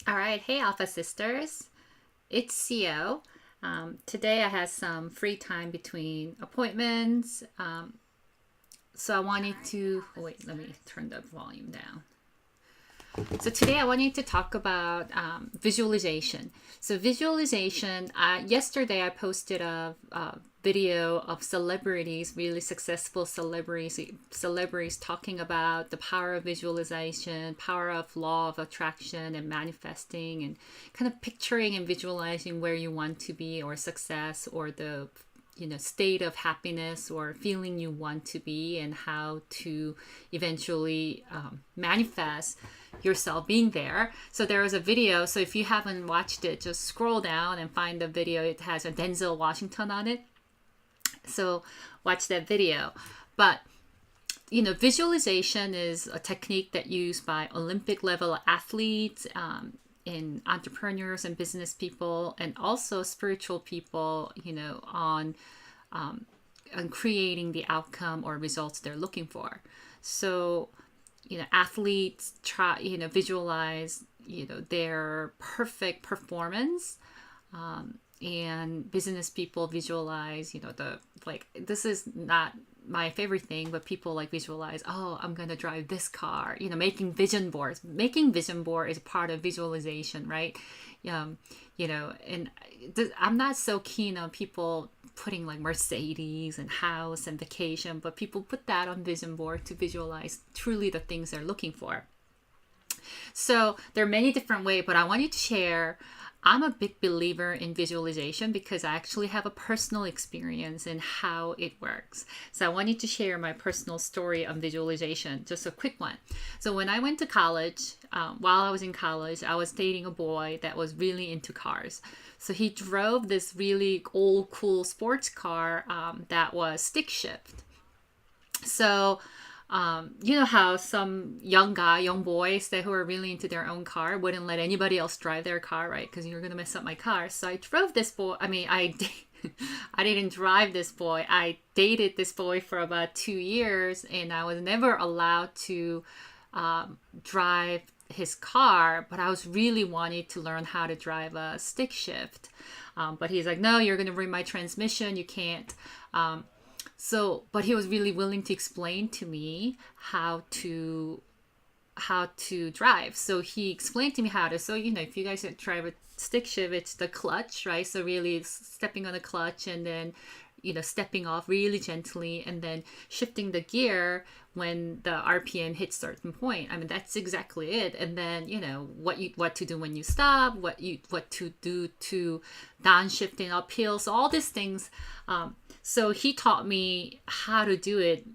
All right, hey Alpha Sisters, it's CO. Today I had some free time between appointments, so I wanted to. Oh wait, let me turn the volume down. So today I wanted to talk about visualization. So visualization. Yesterday I posted a video of celebrities, really successful celebrities talking about the power of visualization, power of law of attraction and manifesting, and kind of picturing and visualizing where you want to be or success or the state of happiness or feeling you want to be and how to eventually manifest yourself being there. So there was a video. So if you haven't watched it, just scroll down and find the video. It has a Denzel Washington on it. So watch that video. But visualization is a technique that used by Olympic level athletes, in entrepreneurs and business people, and also spiritual people, on creating the outcome or results they're looking for. So, athletes try, visualize, their perfect performance, and business people visualize, the like this is not my favorite thing, but people like visualize, oh, I'm gonna drive this car, making vision boards. Making vision board is part of visualization, right? um, and I'm not so keen on people putting like Mercedes and house and vacation, but people put that on vision board to visualize truly the things they're looking for. So there are many different ways, but I want you to share. I'm a big believer in visualization because I actually have a personal experience in how it works. So I wanted to share my personal story on visualization, just a quick one. So when I went to college, while I was in college, I was dating a boy that was really into cars. So he drove this really old, cool sports car that was stick shift. So you know how some young boys that who are really into their own car wouldn't let anybody else drive their car, right? Because you're gonna mess up my car. So I drove this boy. I mean, I didn't drive this boy. I dated this boy for about 2 years, and I was never allowed to drive his car. But I was really wanting to learn how to drive a stick shift. But he's like, no, you're gonna ruin my transmission. You can't. But he was really willing to explain to me how to drive. So he explained to me how to. So if you guys drive a stick shift, it's the clutch, right? So really stepping on the clutch and then stepping off really gently and then shifting the gear when the RPM hits certain point. I mean, that's exactly it. And then what to do when you stop, what to do to downshifting uphill. So all these things. So he taught me how to do it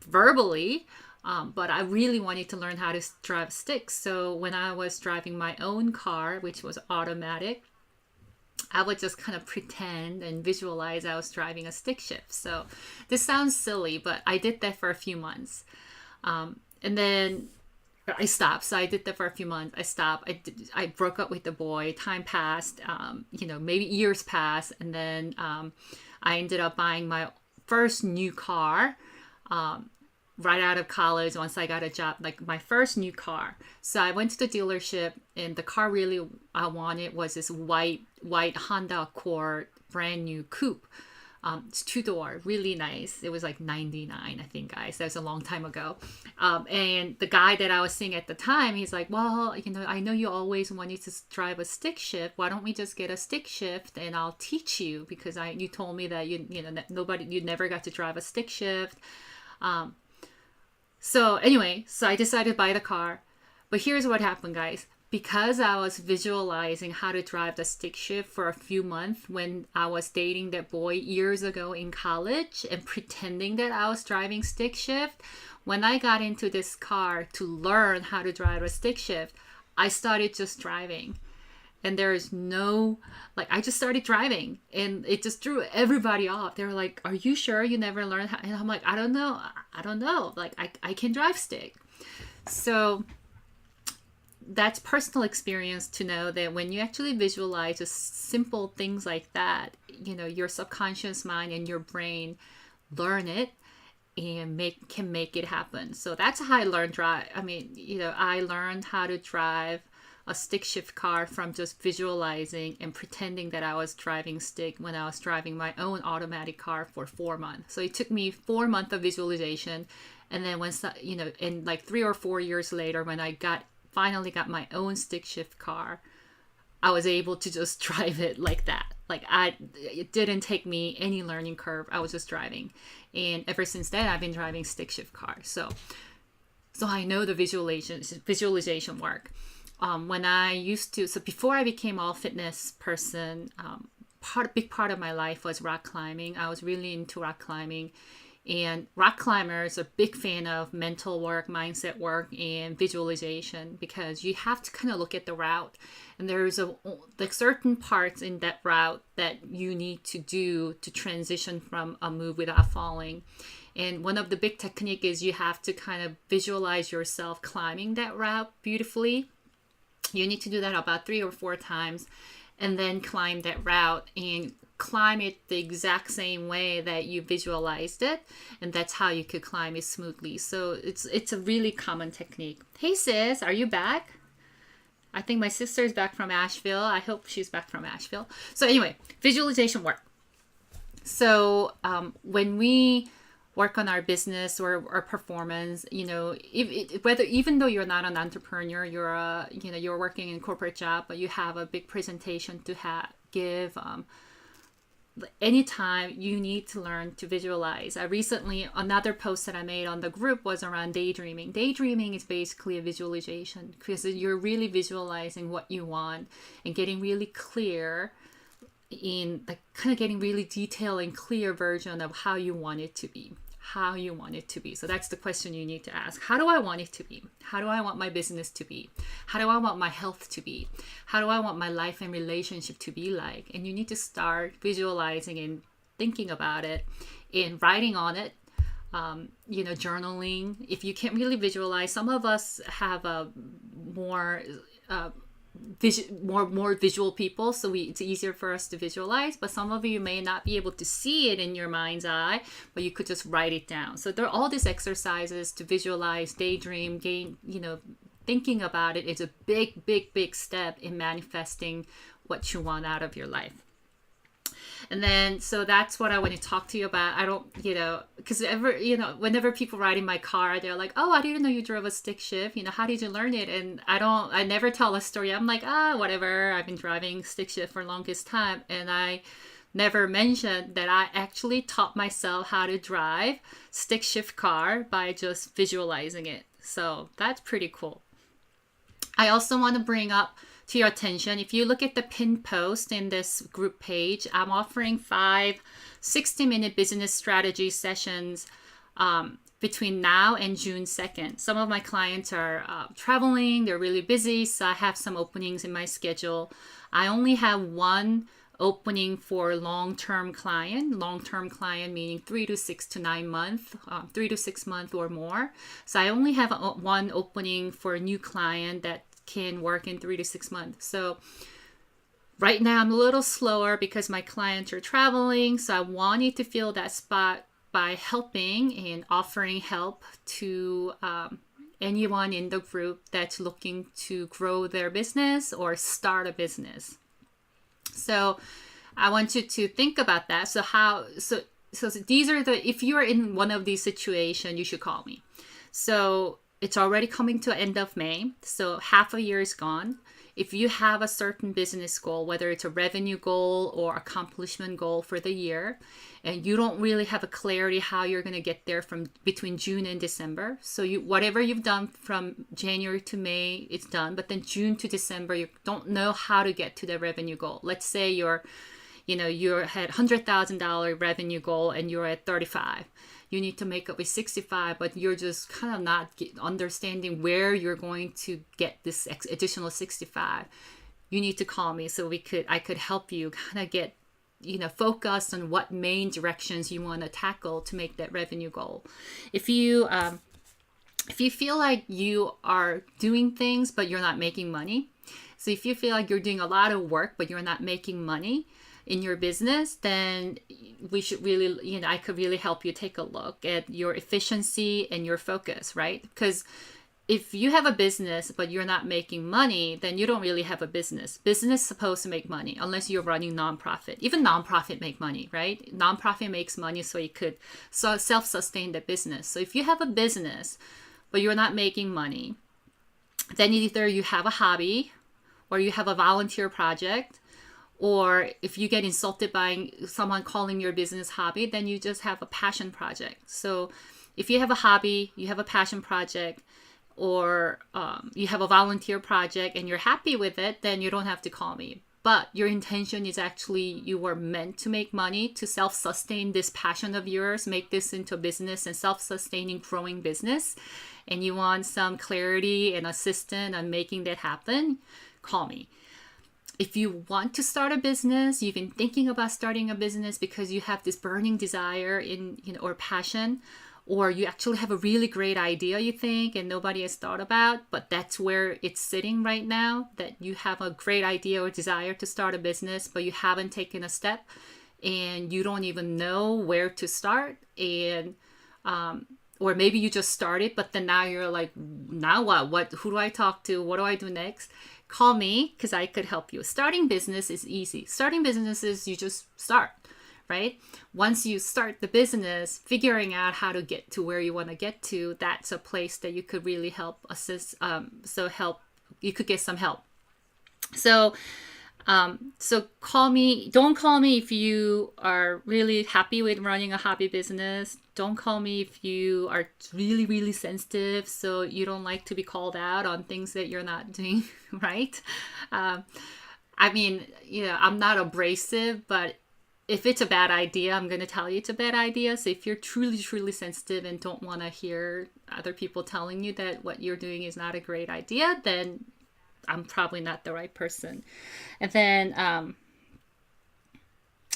verbally, but I really wanted to learn how to drive sticks. So when I was driving my own car, which was automatic, I would just kind of pretend and visualize I was driving a stick shift. So this sounds silly, but I did that for a few months. And then I stopped. So I did that for a few months. I stopped. I broke up with the boy. Time passed. Maybe years passed. And then I ended up buying my first new car right out of college once I got a job, like my first new car. So I went to the dealership, and the car really I wanted was this white Honda Accord brand new coupe. It's two-door, really nice. It was like 99, I think, guys. That was a long time ago. And the guy that I was seeing at the time, he's like, well, I know you always wanted to drive a stick shift. Why don't we just get a stick shift and I'll teach you? Because you told me that you never got to drive a stick shift. So anyway, so I decided to buy the car. But here's what happened, guys. Because I was visualizing how to drive the stick shift for a few months when I was dating that boy years ago in college and pretending that I was driving stick shift, when I got into this car to learn how to drive a stick shift, I started just driving. And there is no, like, I just started driving and it just threw everybody off. They were like, are you sure you never learned how? And I'm like, I don't know. I don't know. Like, I can drive stick. So that's personal experience to know that when you actually visualize just simple things like that, your subconscious mind and your brain learn it and make it happen. So that's how I learned drive. I mean, I learned how to drive a stick shift car from just visualizing and pretending that I was driving stick when I was driving my own automatic car for 4 months. So it took me 4 months of visualization. And then once, in like 3 or 4 years later, when I finally got my own stick shift car, I was able to just drive it like that. It didn't take me any learning curve. I was just driving. And ever since then, I've been driving stick shift cars. So I know the visualization work. So before I became all fitness person, big part of my life was rock climbing. I was really into rock climbing, and rock climbers are a big fan of mental work, mindset work, and visualization, because you have to kind of look at the route, and there's certain parts in that route that you need to do to transition from a move without falling. And one of the big technique is you have to kind of visualize yourself climbing that route beautifully. You need to do that about 3 or 4 times, and then climb that route and climb it the exact same way that you visualized it, and that's how you could climb it smoothly. So it's a really common technique. Hey sis, are you back? I think my sister is back from Asheville. I hope she's back from Asheville. So anyway, visualization work. So when we work on our business or our performance, even though you're not an entrepreneur, you're working in a corporate job, but you have a big presentation to give. Anytime you need to learn to visualize. Another post that I made on the group was around daydreaming. Daydreaming is basically a visualization, because you're really visualizing what you want and getting really clear in getting really detailed and clear version of how you want it to be. So that's the question you need to ask. How do I want it to be? How do I want my business to be? How do I want my health to be? How do I want my life and relationship to be like? And you need to start visualizing and thinking about it and writing on it. Journaling. If you can't really visualize, some of us have a more visual people, so it's easier for us to visualize, but some of you may not be able to see it in your mind's eye, but you could just write it down. So there are all these exercises to visualize, daydream, thinking about it is a big step in manifesting what you want out of your life. And then, so that's what I want to talk to you about. I don't, because whenever people ride in my car, they're like, oh, I didn't know you drove a stick shift. How did you learn it? And I never tell a story. I'm like, whatever. I've been driving stick shift for the longest time. And I never mentioned that I actually taught myself how to drive stick shift car by just visualizing it. So that's pretty cool. I also want to bring up to your attention, if you look at the pinned post in this group page, I'm offering 5 60-minute business strategy sessions between now and June 2nd. Some of my clients are traveling, they're really busy, so I have some openings in my schedule. I only have one opening for long-term client meaning 3 to 6 to 9 months, 3 to 6 months or more. So I only have one opening for a new client that can work in 3 to 6 months. So right now I'm a little slower because my clients are traveling. So I wanted to fill that spot by helping and offering help to anyone in the group that's looking to grow their business or start a business. So I want you to think about that. So these are if you're in one of these situations, you should call me. So it's already coming to the end of May, so half a year is gone. If you have a certain business goal, whether it's a revenue goal or accomplishment goal for the year, and you don't really have a clarity how you're going to get there from between June and December. So whatever you've done from January to May, it's done. But then June to December, you don't know how to get to the revenue goal. Let's say you're had $100,000 revenue goal and you're at 35. You need to make up with 65, but you're just kind of not understanding where you're going to get this additional 65. You need to call me so I could help you kind of get, focused on what main directions you want to tackle to make that revenue goal. If you feel like you are doing things, but you're not making money. So if you feel like you're doing a lot of work, but you're not making money in your business, then we should really, I could really help you take a look at your efficiency and your focus, right? Because if you have a business but you're not making money, then you don't really have a business. Business is supposed to make money unless you're running nonprofit. Even nonprofit make money, right? Nonprofit makes money so you could self-sustain the business. So if you have a business but you're not making money, then either you have a hobby or you have a volunteer project, or if you get insulted by someone calling your business hobby, then you just have a passion project. So if you have a hobby, you have a passion project, or you have a volunteer project and you're happy with it, then you don't have to call me. But your intention is actually you were meant to make money, to self-sustain this passion of yours, make this into a business and self-sustaining, growing business, and you want some clarity and assistance on making that happen, call me. If you want to start a business, you've been thinking about starting a business because you have this burning desire or passion, or you actually have a really great idea you think and nobody has thought about, but that's where it's sitting right now, that you have a great idea or desire to start a business, but you haven't taken a step and you don't even know where to start, and or maybe you just started, but then now you're like, now what? Who do I talk to? What do I do next? Call me because I could help you. Starting business is easy. Starting businesses, you just start. Right? Once you start the business, figuring out how to get to where you want to get to, that's a place that you could really help assist. You could get some help. So call me. Don't call me if you are really happy with running a hobby business. Don't call me if you are really, really sensitive, so you don't like to be called out on things that you're not doing right. I mean, I'm not abrasive, but if it's a bad idea, I'm going to tell you it's a bad idea. So if you're truly, truly sensitive and don't want to hear other people telling you that what you're doing is not a great idea, then I'm probably not the right person. And then,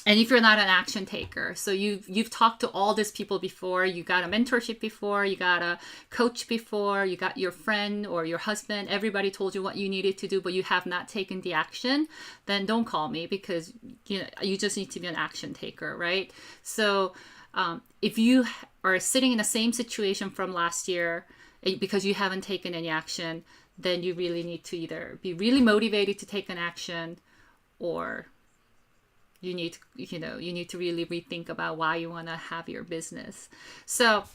and if you're not an action taker, so you've talked to all these people before, you got a mentorship before, you got a coach before, you got your friend or your husband, everybody told you what you needed to do, but you have not taken the action, then don't call me, because you just need to be an action taker, right? So if you are sitting in the same situation from last year because you haven't taken any action, then you really need to either be really motivated to take an action, or you need to really rethink about why you want to have your business. So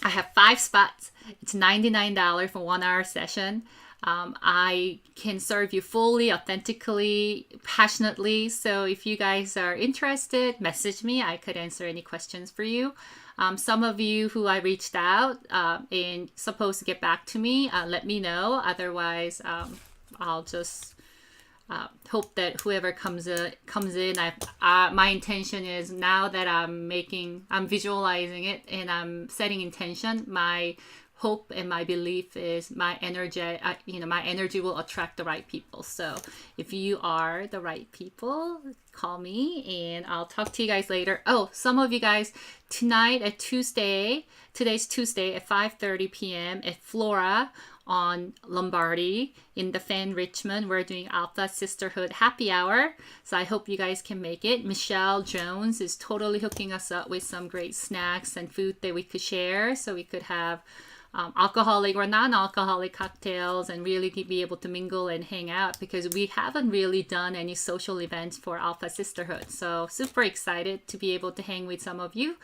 I have 5 spots. It's $99 for 1 hour session. I can serve you fully, authentically, passionately. So if you guys are interested, message me. I could answer any questions for you. Some of you who I reached out and supposed to get back to me, let me know. Otherwise, I'll just hope that whoever comes in. My intention is, now that I'm visualizing it and I'm setting intention, my hope and my belief is my energy will attract the right people. So if you are the right people, call me and I'll talk to you guys later. Oh, some of you guys, today's Tuesday at 5:30 p.m. at Flora on Lombardi in the Fan Richmond, we're doing Alpha Sisterhood Happy Hour. So I hope you guys can make it. Michelle Jones is totally hooking us up with some great snacks and food that we could share, so we could have alcoholic or non-alcoholic cocktails and really be able to mingle and hang out, because we haven't really done any social events for Alpha Sisterhood. So super excited to be able to hang with some of you.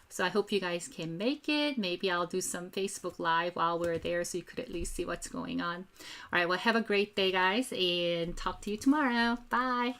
So I hope you guys can make it. Maybe I'll do some Facebook Live while we're there so you could at least see what's going on. All right, well, have a great day, guys, and talk to you tomorrow. Bye.